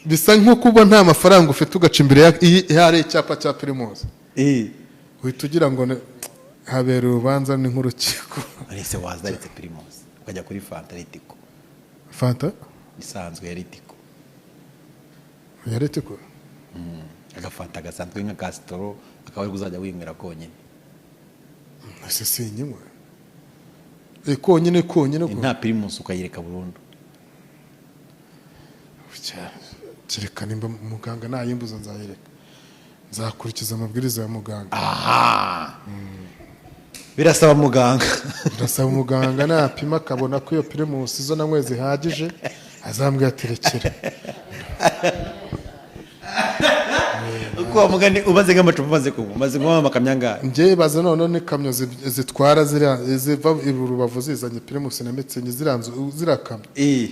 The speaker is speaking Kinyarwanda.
bisa nko kuba nta mafaranga ufite ugaca imbere hari icyapa cya Primus uhita ugira ngo habera urubanza ni nk'urukiko. Arese wazaritse Primus ukajya kuri Fanta Ritiko. Fanta isanzwe ya Ritiko. Ya Ritiko agafanta gasanzwe nka Castro akaba ari kuzajya winywera konyine. Ese sinywe konyine nta Primus ukayireka burundu. Kereka nimba muganga nayimbuza nzayireka, nzakurikiza amabwiriza ya muganga. Birasaba muganga napima akabona ko iyo Primus izo nanywe zihagije azambwira aterekera. Uko mugani ubaze nk'amacupa maze kumaze ngoma makamyanga nje baza none ni kamyo zitwara ziva Rubavu zizanye Primus na Metsenyi zirakamyo